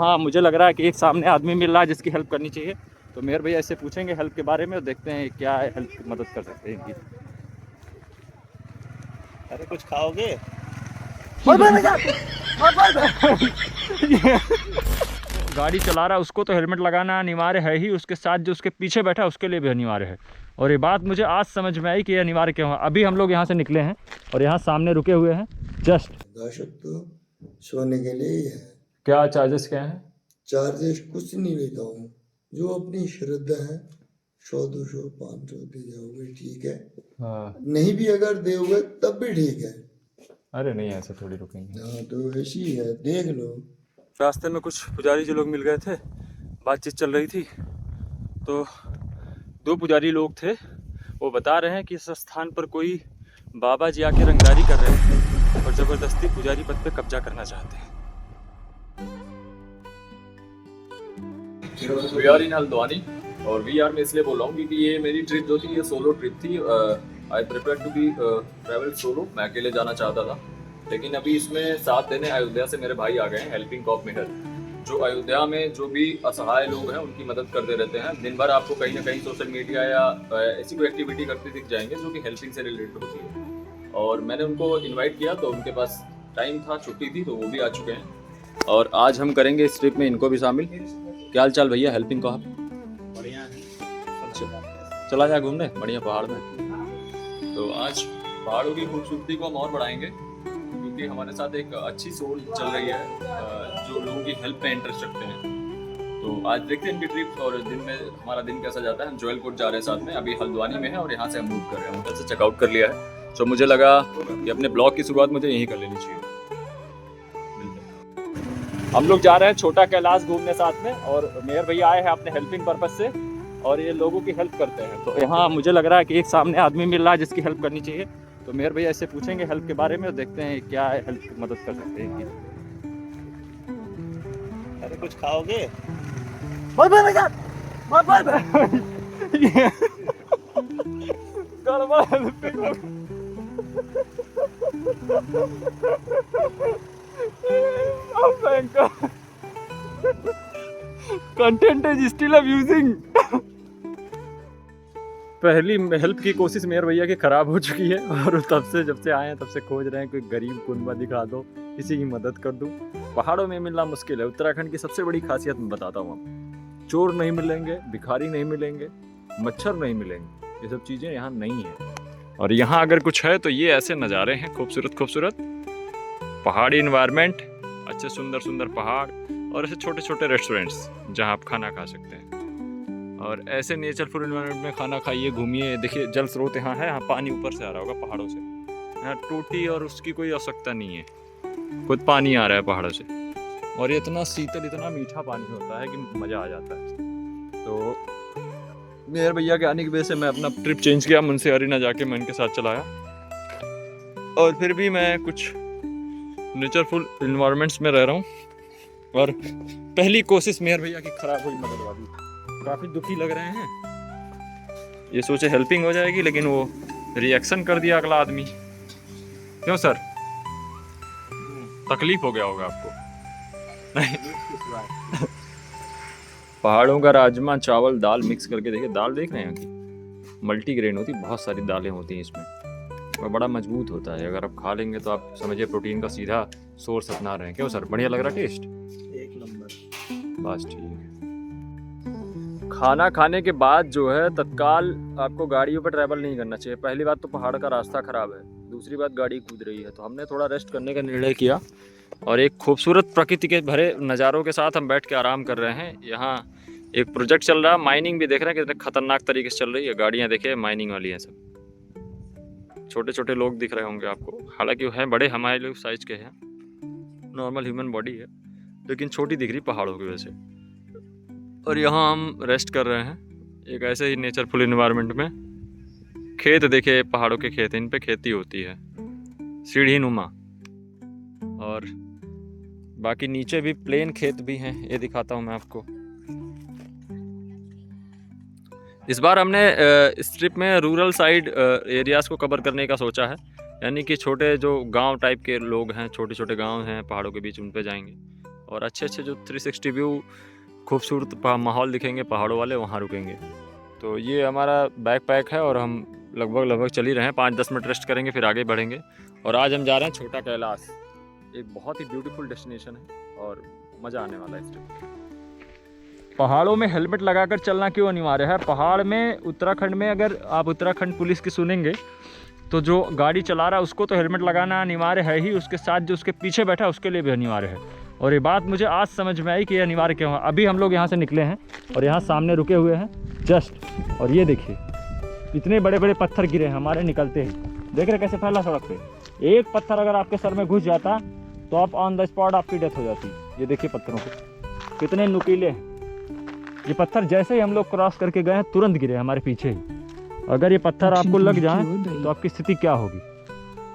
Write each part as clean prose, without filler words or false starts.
यहाँ मुझे लग रहा है कि एक सामने आदमी मिल रहा है जिसकी हेल्प करनी चाहिए। तो मेहर भैया इससे पूछेंगे हेल्प के बारे में और देखते हैं क्या हेल्प मदद कर सकते हैं इनकी। अरे कुछ खाओगे? गाड़ी चला रहा है उसको तो हेलमेट लगाना अनिवार्य है ही, उसके साथ जो उसके पीछे बैठा है उसके लिए भी अनिवार्य है। और ये बात मुझे आज समझ में आई कि ये अनिवार्य क्यों है। अभी हम लोग यहाँ से निकले हैं और यहाँ सामने रुके हुए हैं जस्ट। दर्शक तो सोने के लिए ही है। क्या चार्जेस क्या हैं? चार्जेस कुछ नहीं लेता हूँ, जो अपनी श्रद्धा है 100 200 500 दे जाओगे ठीक है। हाँ। नहीं भी अगर दोगे तब भी ठीक है। अरे नहीं ऐसे थोड़ी रुकेंगे। हाँ तो ऐसी है, देख लो। रास्ते में कुछ पुजारी जो लोग मिल गए थे, बातचीत चल रही थी, तो 2 पुजारी लोग थे, वो बता रहे हैं कि इस स्थान पर कोई बाबा जी आके रंगदारी कर रहे हैं और ज़बरदस्ती पुजारी पद पे कब्जा करना चाहते हैं। वी आर इन हल्द्वानी और वी आर मैं इसलिए बोल रहा हूँ क्योंकि ये मेरी ट्रिप जो थी ये सोलो ट्रिप थी। I prepare to be travel solo, मैं अकेले जाना चाहता था, लेकिन अभी इसमें साथ देने अयोध्या से मेरे भाई आ गए हैं, हेल्पिंग ऑफ मेहर, जो अयोध्या में जो भी असहाय लोग हैं उनकी मदद करते रहते हैं। दिन भर आपको कहीं ना कहीं सोशल मीडिया या ऐसी कोई एक्टिविटी करते दिख जाएंगे जो कि हेल्पिंग से रिलेटेड होती है। और मैंने उनको इन्वाइट किया तो उनके पास टाइम था, छुट्टी थी, तो वो भी आ चुके हैं और आज हम करेंगे इस ट्रिप में इनको भी शामिल। क्या हाल चाल भैया, हेल्पिंग को आप? बढ़िया है। चला जाए घूमने बढ़िया पहाड़ में। तो आज पहाड़ों की खूबसूरती को हम और बढ़ाएंगे क्योंकि हमारे साथ एक अच्छी सोल चल रही है जो लोगों की हेल्प में इंटरेस्ट रखते हैं। तो आज देखते हैं इनकी ट्रिप और दिन में हमारा दिन कैसा जाता है। हम जोएलकोट जा रहे हैं साथ में, अभी हल्द्वानी में है और यहाँ से हम मूव कर रहे हैं। होटल से चेकआउट कर लिया है, तो मुझे लगा कि अपने ब्लॉग की शुरुआत मुझे यहीं कर लेनी चाहिए। हम लोग जा रहे हैं छोटा कैलाश घूमने साथ में, और मेहर भैया आए हैं अपने हेल्पिंग पर्पस से और ये लोगों की हेल्प करते हैं। तो यहाँ मुझे लग रहा है कि एक सामने आदमी मिल रहा है जिसकी हेल्प करनी चाहिए। तो मेहर भैया इससे पूछेंगे हेल्प के बारे में और देखते हैं क्या हेल्प मदद कर सकते हैं इनकी। अरे कुछ खाओगे? Content is still abusing. पहली हेल्प की कोशिश मेहर भैया की खराब हो चुकी है और तब से जब से आए हैं तब से खोज रहे हैं कोई गरीब कुनबा दिखा दो, किसी की मदद कर दूं। पहाड़ों में मिलना मुश्किल है। उत्तराखंड की सबसे बड़ी खासियत मैं बताता हूँ आपको, चोर नहीं मिलेंगे, भिखारी नहीं मिलेंगे, मच्छर नहीं मिलेंगे, ये सब चीज़ें यहाँ नहीं है। और यहाँ अगर कुछ है तो ये ऐसे नज़ारे हैं, खूबसूरत खूबसूरत पहाड़ी इन्वायरमेंट, अच्छे सुंदर सुंदर पहाड़ और ऐसे छोटे छोटे रेस्टोरेंट्स जहाँ आप खाना खा सकते हैं। और ऐसे नेचरफुल इन्वायरमेंट में खाना खाइए, घूमिए। देखिए जल स्रोत यहाँ है, यहाँ पानी ऊपर से आ रहा होगा पहाड़ों से, यहाँ टूटी और उसकी कोई आवश्यकता नहीं है, खुद पानी आ रहा है पहाड़ों से। और ये इतना शीतल इतना मीठा पानी होता है कि मज़ा आ जाता है। तो मेहर भैया के आने की वजह से मैं अपना ट्रिप चेंज किया, मुंशी हरिना जाके मैं उनके साथ चलाया। और फिर भी मैं कुछ नेचरफुल इन्वायरमेंट्स में रह रहा हूँ और पहली कोशिश मेहर भैया की खराब हुई मदद वाली। काफ़ी दुखी लग रहे हैं, ये सोचे हेल्पिंग हो जाएगी लेकिन वो रिएक्शन कर दिया अगला आदमी। क्यों सर, तकलीफ हो गया होगा आपको? नहीं। पहाड़ों का राजमा चावल दाल मिक्स करके देखिए, दाल देख रहे हैं यहाँ की मल्टीग्रेन होती, बहुत सारी दालें होती हैं इसमें और बड़ा मजबूत होता है। अगर आप खा लेंगे तो आप समझिए प्रोटीन का सीधा सोर्स अपना रहे हैं। क्यों सर, बढ़िया लग रहा टेस्ट? एक नंबर। बस ठीक है। खाना खाने के बाद जो है तत्काल आपको गाड़ियों पर ट्रैवल नहीं करना चाहिए। पहली बात तो पहाड़ का रास्ता ख़राब है, दूसरी बात गाड़ी कूद रही है। तो हमने थोड़ा रेस्ट करने का निर्णय किया और एक खूबसूरत प्रकृति के भरे नज़ारों के साथ हम बैठ के आराम कर रहे हैं। यहाँ एक प्रोजेक्ट चल रहा है, माइनिंग भी देख रहे हैं कितने खतरनाक तरीके से चल रही है। गाड़ियाँ देखिए माइनिंग वाली हैं, सब छोटे छोटे लोग दिख रहे होंगे आपको, हालांकि वो हैं बड़े, हमारे लोग साइज के हैं, नॉर्मल ह्यूमन बॉडी है, लेकिन छोटी दिख रही पहाड़ों की वजह से। और यहाँ हम रेस्ट कर रहे हैं एक ऐसे ही नेचरफुल इन्वायरमेंट में। खेत देखिए, पहाड़ों के खेत, इन पे खेती होती है सीढ़ी नुमा, और बाकी नीचे भी प्लेन खेत भी हैं, ये दिखाता हूँ मैं आपको। इस बार हमने इस ट्रिप में रूरल साइड एरियाज़ को कवर करने का सोचा है, यानी कि छोटे जो गांव टाइप के लोग हैं, छोटे छोटे गांव हैं पहाड़ों के बीच, उन पे जाएंगे और अच्छे अच्छे जो 360 व्यू खूबसूरत माहौल दिखेंगे पहाड़ों वाले, वहाँ रुकेंगे। तो ये हमारा बैक पैक है और हम लगभग चल ही रहे हैं। 5-10 मिनट रेस्ट करेंगे फिर आगे बढ़ेंगे। और आज हम जा रहे हैं छोटा कैलाश, एक बहुत ही ब्यूटीफुल डेस्टिनेशन है और मज़ा आने वाला है इस ट्रिप। पहाड़ों में हेलमेट लगाकर चलना क्यों अनिवार्य है? पहाड़ में उत्तराखंड में अगर आप उत्तराखंड पुलिस की सुनेंगे तो जो गाड़ी चला रहा है उसको तो हेलमेट लगाना अनिवार्य है ही, उसके साथ जो उसके पीछे बैठा है उसके लिए भी अनिवार्य है। और ये बात मुझे आज समझ में आई कि ये अनिवार्य क्यों है। अभी हम लोग यहाँ से निकले हैं और यहाँ सामने रुके हुए हैं जस्ट, और ये देखिए इतने बड़े बड़े पत्थर गिरे हैं हमारे निकलते ही। देख रहे कैसे फैला सड़क पे। एक पत्थर अगर आपके सर में घुस जाता तो आप ऑन द स्पॉट आपकी डेथ हो जाती। ये देखिए पत्थरों को कितने नुकीले हैं। ये पत्थर जैसे ही हम लोग क्रॉस करके गए हैं तुरंत गिरे हमारे पीछे ही। अगर ये पत्थर आपको लग जाए तो आपकी स्थिति क्या होगी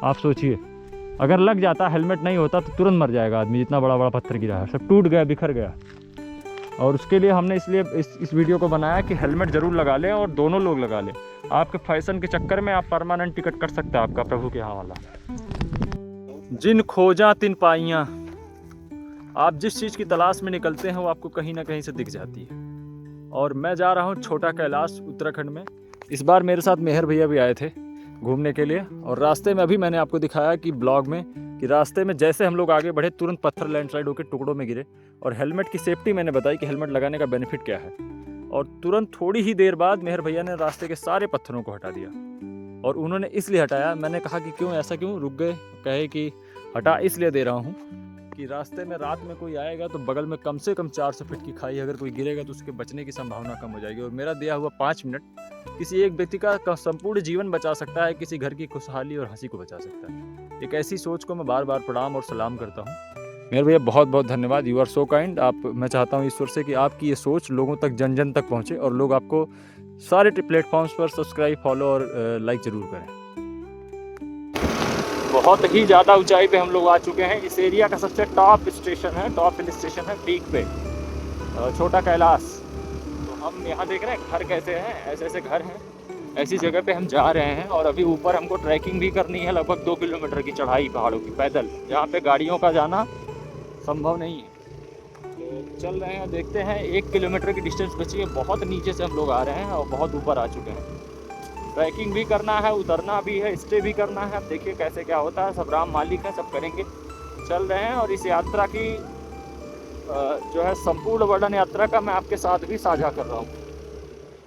आप सोचिए। अगर लग जाता, हेलमेट नहीं होता तो तुरंत मर जाएगा आदमी। जितना बड़ा बड़ा पत्थर गिरा है सब टूट गया, बिखर गया। और उसके लिए हमने इसलिए इस वीडियो को बनाया कि हेलमेट ज़रूर लगा लें और दोनों लोग लगा लें। आपके फैशन के चक्कर में आप परमानेंट टिकट कर सकते हैं आपका प्रभु के यहाँ वाला। जिन खोजा तिन पाइयाँ, आप जिस चीज़ की तलाश में निकलते हैं वो आपको कहीं ना कहीं से दिख जाती है। और मैं जा रहा हूँ छोटा कैलाश उत्तराखंड में। इस बार मेरे साथ मेहर भैया भी आए थे घूमने के लिए। और रास्ते में अभी मैंने आपको दिखाया कि ब्लॉग में कि रास्ते में जैसे हम लोग आगे बढ़े तुरंत पत्थर लैंडस्लाइड होकर टुकड़ों में गिरे। और हेलमेट की सेफ्टी मैंने बताई कि हेलमेट लगाने का बेनिफिट क्या है। और तुरंत थोड़ी ही देर बाद मेहर भैया ने रास्ते के सारे पत्थरों को हटा दिया। और उन्होंने इसलिए हटाया, मैंने कहा कि क्यों ऐसा क्यों रुक गए, कहे कि हटा इसलिए दे रहा हूँ कि रास्ते में रात में कोई आएगा तो बगल में कम से कम 400 फीट की खाई, अगर कोई गिरेगा तो उसके बचने की संभावना कम हो जाएगी। और मेरा दिया हुआ 5 मिनट किसी एक व्यक्ति का संपूर्ण जीवन बचा सकता है, किसी घर की खुशहाली और हंसी को बचा सकता है। एक ऐसी सोच को मैं बार बार प्रणाम और सलाम करता हूँ। मेरे भैया बहुत बहुत धन्यवाद, यू आर सो काइंड। मैं चाहता हूँ ईश्वर से कि आपकी ये सोच लोगों तक जन जन तक पहुँचे और लोग आपको सारे प्लेटफॉर्म्स पर सब्सक्राइब, फॉलो और लाइक ज़रूर करें। बहुत ही ज़्यादा ऊंचाई पे हम लोग आ चुके हैं। इस एरिया का सबसे टॉप स्टेशन है, टॉप हिल स्टेशन है पीक पे, छोटा कैलाश। तो हम यहाँ देख रहे हैं घर कैसे हैं, ऐसे ऐसे घर हैं, ऐसी जगह पे हम जा रहे हैं। और अभी ऊपर हमको ट्रैकिंग भी करनी है, लगभग 2 किलोमीटर की चढ़ाई पहाड़ों की पैदल, जहाँ पे गाड़ियों का जाना संभव नहीं है। तो चल रहे हैं, देखते हैं। 1 किलोमीटर की डिस्टेंस बची है। बहुत नीचे से हम लोग आ रहे हैं और बहुत ऊपर आ चुके हैं। ट्रैकिंग भी करना है, उतरना भी है, स्टे भी करना है। अब देखिए कैसे क्या होता है, सब राम मालिक है, सब करेंगे। चल रहे हैं और इस यात्रा की जो है संपूर्ण वर्णन यात्रा का मैं आपके साथ भी साझा कर रहा हूँ।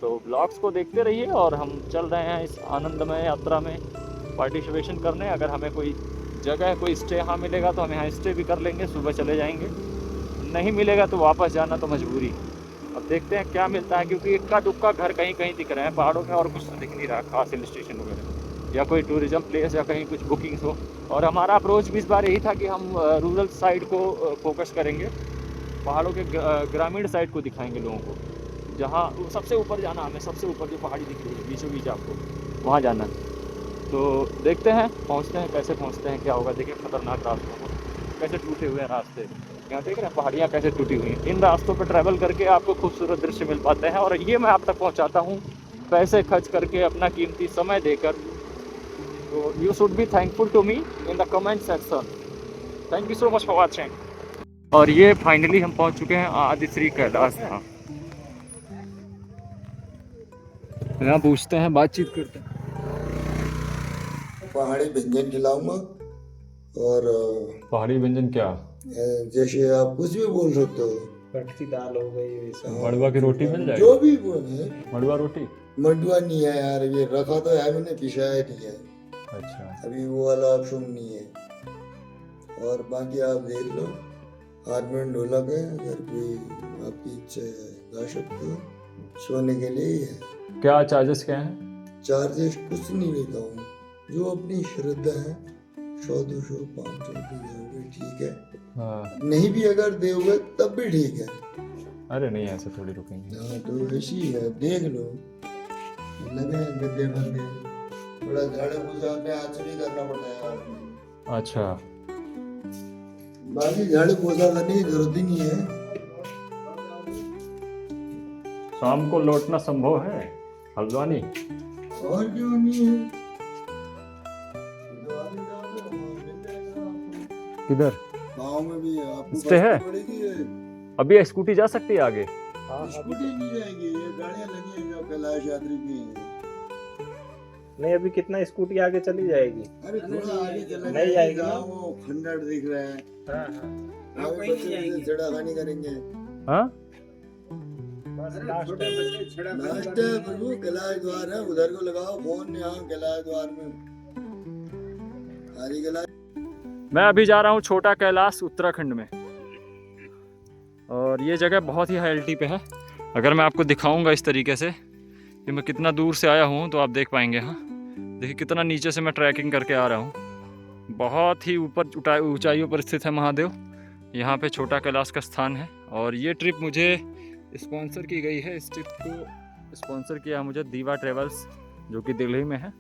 तो ब्लॉग्स को देखते रहिए और हम चल रहे हैं इस आनंदमय यात्रा में पार्टिसिपेशन करने। अगर हमें कोई जगह, कोई स्टे यहाँ मिलेगा तो हम यहाँ स्टे भी कर लेंगे, सुबह चले जाएंगे। नहीं मिलेगा तो वापस जाना तो मजबूरी। अब देखते हैं क्या मिलता है, क्योंकि इक्का दुक्का घर कहीं कहीं दिख रहे हैं पहाड़ों में और कुछ तो दिख नहीं रहा खास हिल स्टेशन वगैरह या कोई टूरिज्म प्लेस या कहीं कुछ बुकिंग्स हो। और हमारा अप्रोच भी इस बार यही था कि हम रूरल साइड को फोकस करेंगे, पहाड़ों के ग्रामीण साइड को दिखाएंगे लोगों को, जहाँ सबसे ऊपर जाना हमें, सबसे ऊपर जो पहाड़ी दिख रही है बीचों बीच आपको वहाँ जाना है। तो देखते हैं पहुँचते हैं, कैसे पहुँचते हैं, क्या होगा। देखिए खतरनाक रास्ते कैसे टूटे हुए हैं रास्ते, यहाँ देख रहे हैं पहाड़ियाँ कैसे टूटी हुई हैं। इन रास्तों पर ट्रैवल करके आपको खूबसूरत दृश्य मिल पाते हैं और ये मैं आप तक पहुँचाता हूँ पैसे खर्च करके, अपना कीमती समय देकर। तो you should be thankful to me in the comment section. Thank you so much for watching. और ये फाइनली हम पहुँच चुके हैं आदिश्री कैलाश धाम। यहाँ पूछते हैं, बातचीत करते हैं। पहाड़ी व्यंजन खिलाऊंगा और पहाड़ी व्यंजन क्या? जैसे आप कुछ भी बोल सकते हो। कटकी दाल हो गई वैसा। मड़वा की रोटी मिल जाएगी? जो भी बोले। मड़वा रोटी? मडुआ नहीं है यार, ये रखा तो है, मैंने पिसाया नहीं है। अच्छा, अभी वो वाला ऑप्शन नहीं है। और बाकी आप देख लो, हारमोन ढोलक है, अगर कोई आपकी इच्छा है गा सकते हो। सोने के लिए ही है। क्या चार्जेस क्या हैं? चार्जेस कुछ नहीं लेता हूँ, जो अपनी श्रद्धा है 100-200 500 दोगे ठीक है। हाँ। नहीं भी अगर दोगे तब भी ठीक है। अरे नहीं, ऐसे थोड़ी रुकेंगे। हाँ तो ऐसी है, देख लो। लगे गद्दे बंदे, थोड़ा झाड़ू पोछा अपने हाथ से भी करना पड़ता है यार। अच्छा, बाकी झाड़ू पोछा करने की जरूरत ही नहीं है। शाम को लौटना संभव है हल्द्वानी? और क्यों नहीं है। किधर? गाँव में भी है, आपको स्टे है? बस पड़ेगी ये। अभी स्कूटी जा सकती है आगे? स्कूटी नहीं जाएगी, ये गाड़ियाँ लगी हैं जो कैलाश यात्री की हैं। नहीं अभी कितना स्कूटी आगे चली जाएगी। अरे थोड़ा आगे चला नहीं जाएगी ना। वो खंडर दिख रहा है, हाँ हाँ आगे बच्चे से छेड़खानी करेंगे। हाँ बस लास्ट है। लास्ट है प्रभु, कैलाश द्वार है, उधर को लगाओ फोन, यहाँ कैलाश द्वार में हरी कैलाश। मैं अभी जा रहा हूँ छोटा कैलाश उत्तराखंड में, और ये जगह बहुत ही हाई एल्टी पे है। अगर मैं आपको दिखाऊंगा इस तरीके से कि मैं कितना दूर से आया हूँ तो आप देख पाएंगे। हाँ देखिए कितना नीचे से मैं ट्रैकिंग करके आ रहा हूँ। बहुत ही ऊपर ऊंचाइयों पर स्थित है महादेव। यहाँ पे छोटा कैलाश का स्थान है, और ये ट्रिप मुझे स्पॉन्सर की गई है। इस ट्रिप को स्पॉन्सर किया मुझे दीवा ट्रेवल्स, जो कि दिल्ली में है।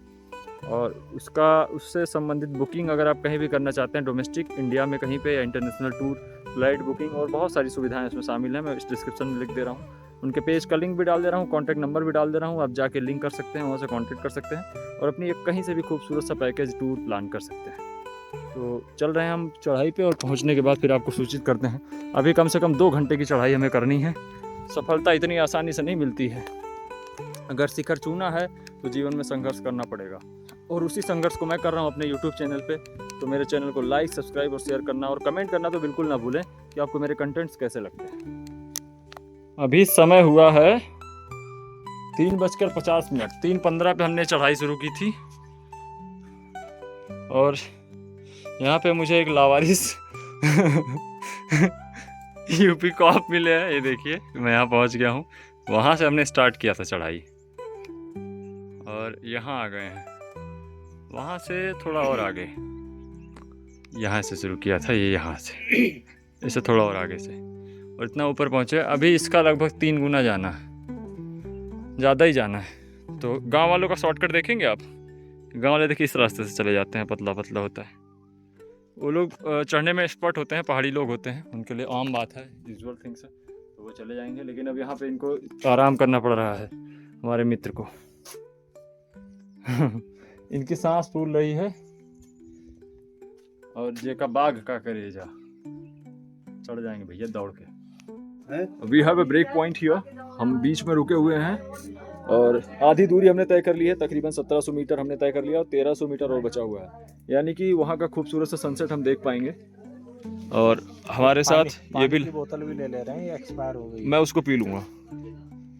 और उससे संबंधित बुकिंग अगर आप कहीं भी करना चाहते हैं, डोमेस्टिक इंडिया में कहीं पे, या इंटरनेशनल टूर, फ्लाइट बुकिंग और बहुत सारी सुविधाएं इसमें शामिल हैं। मैं इस डिस्क्रिप्शन में लिख दे रहा हूँ, उनके पेज का लिंक भी डाल दे रहा हूँ, कॉन्टैक्ट नंबर भी डाल दे रहा हूँ। आप जाके लिंक कर सकते हैं, वहाँ से कॉन्टैक्ट कर सकते हैं और अपनी एक कहीं से भी खूबसूरत सा पैकेज टूर प्लान कर सकते हैं। तो चल रहे हैं हम चढ़ाई पे, और पहुँचने के बाद फिर आपको सूचित करते हैं। अभी कम से कम 2 घंटे की चढ़ाई हमें करनी है। सफलता इतनी आसानी से नहीं मिलती है। अगर शिखर छूना है तो जीवन में संघर्ष करना पड़ेगा, और उसी संघर्ष को मैं कर रहा हूँ अपने YouTube चैनल पे। तो मेरे चैनल को लाइक, सब्सक्राइब और शेयर करना, और कमेंट करना तो बिल्कुल ना भूलें कि आपको मेरे कंटेंट्स कैसे लगते हैं। अभी समय हुआ है 3:50। 3:15 पे हमने चढ़ाई शुरू की थी, और यहाँ पे मुझे एक लावारिस यूपी कॉप मिले हैं। ये देखिए मैं यहाँ पहुँच गया हूँ। वहाँ से हमने स्टार्ट किया था चढ़ाई, और यहाँ आ गए हैं। वहाँ से थोड़ा और आगे, यहाँ से शुरू किया था, ये यहाँ से, इससे थोड़ा और आगे से, और इतना ऊपर पहुँचे। अभी इसका लगभग 3 गुना जाना है, ज़्यादा ही जाना है। तो गांव वालों का शॉर्टकट देखेंगे आप। गांव वाले देखिए इस रास्ते से चले जाते हैं, पतला पतला होता है। वो लोग चढ़ने में एक्सपर्ट होते हैं, पहाड़ी लोग होते हैं, उनके लिए आम बात है, यूजुअल थिंग्स है, तो वो चले जाएंगे। लेकिन अब यहाँ पे इनको आराम करना पड़ रहा है, हमारे मित्र को। इनकी सांस फूल रही है, और जे का बाघ का करेजा। चढ़ जाएंगे भैया दौड़ के। We have a break point here. हम बीच में रुके हुए हैं, और आधी दूरी हमने तय कर ली है। तकरीबन 1700 मीटर हमने तय कर लिया, और 1300 मीटर और बचा हुआ है। यानी कि वहाँ का खूबसूरत सा सनसेट हम देख पाएंगे। और हमारे साथ ये भी बोतल भी ले ले रहे हैं, ये एक्सपायर हो गई। मैं उसको पी लूँगा।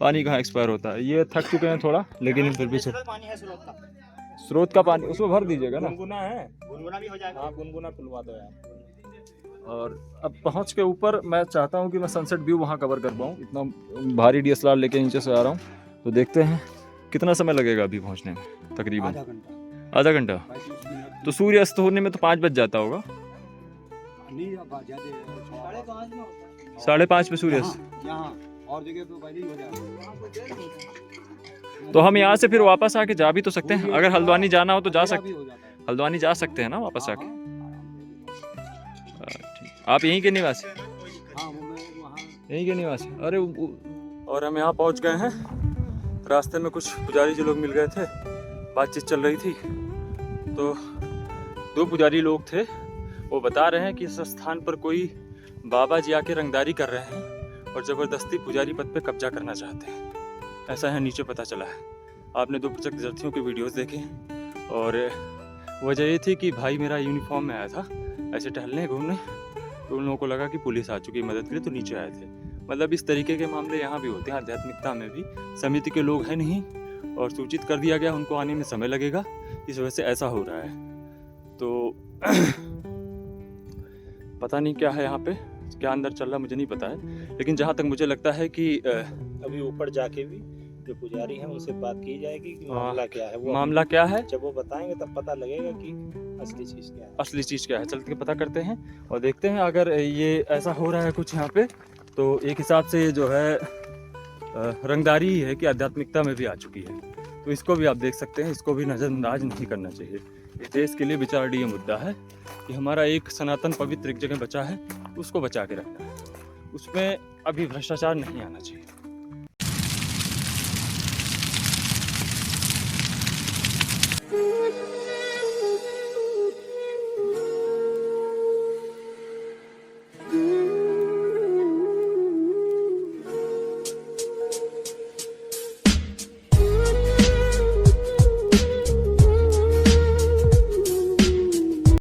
पानी कहाँ एक्सपायर होता है। ये थक चुके हैं थोड़ा, लेकिन फिर भी स्रोत का पानी उसमें भर दीजिएगा ना। गुनगुना है, गुनगुना भी हो जाएगा। हाँ गुनगुना पिलवा दो यार। और अब पहुंच के ऊपर मैं चाहता हूं कि मैं सनसेट व्यू वहां कवर कर पाऊं। इतना भारी DSLR लेके नीचे से आ रहा हूं, तो देखते हैं कितना समय लगेगा अभी पहुंचने में। तकरीबन आधा घंटा। तो सूर्य अस्त होने में तो 5 बज जाता होगा। 5:30 पे सूर्य अस्त। और जगह तो पहले ही हो जाएगा। तो हम यहाँ से फिर वापस आके जा भी तो सकते हैं। अगर हल्द्वानी जाना हो तो जा सकते, हल्द्वानी जा सकते हैं ना वापस आके। ठीक। आप यहीं के निवासी? यहीं के निवासी। अरे और हम यहाँ पहुँच गए हैं। रास्ते में कुछ पुजारी जी लोग मिल गए थे, बातचीत चल रही थी। तो 2 पुजारी लोग थे, वो बता रहे हैं कि इस स्थान पर कोई बाबा जी आके रंगदारी कर रहे हैं और ज़बरदस्ती पुजारी पद पे कब्जा करना चाहते हैं। ऐसा है, नीचे पता चला है। आपने 2 प्रत्यक्षदर्शियों के वीडियोस देखे, और वजह ये थी कि भाई मेरा यूनिफॉर्म में आया था ऐसे टहलने घूमने, तो उन लोगों को लगा कि पुलिस आ चुकी है मदद के लिए, तो नीचे आए थे। मतलब इस तरीके के मामले यहाँ भी होते हैं। आध्यात्मिकता में भी समिति के लोग हैं नहीं, और सूचित कर दिया गया उनको आने में समय लगेगा, इस वजह से ऐसा हो रहा है। तो पता नहीं क्या है यहाँ पे, क्या अंदर चल रहा मुझे नहीं पता है। लेकिन जहाँ तक मुझे लगता है कि अभी ऊपर जाके भी जो पुजारी हैं उनसे बात की जाएगी कि मामला क्या है। वो मामला क्या है, जब वो बताएंगे तब पता लगेगा कि असली चीज़ क्या है। असली चीज़ क्या है। चल के पता करते हैं और देखते हैं। अगर ये ऐसा हो रहा है कुछ यहाँ पे, तो एक हिसाब से ये जो है रंगदारी ही है कि आध्यात्मिकता में भी आ चुकी है। तो इसको भी आप देख सकते हैं, इसको भी नज़रअंदाज नहीं करना चाहिए। इस देश के लिए विचारणीय मुद्दा है कि हमारा एक सनातन पवित्र एक जगह बचा है, उसको बचा के रखना है। उसमें अभी भ्रष्टाचार नहीं आना चाहिए।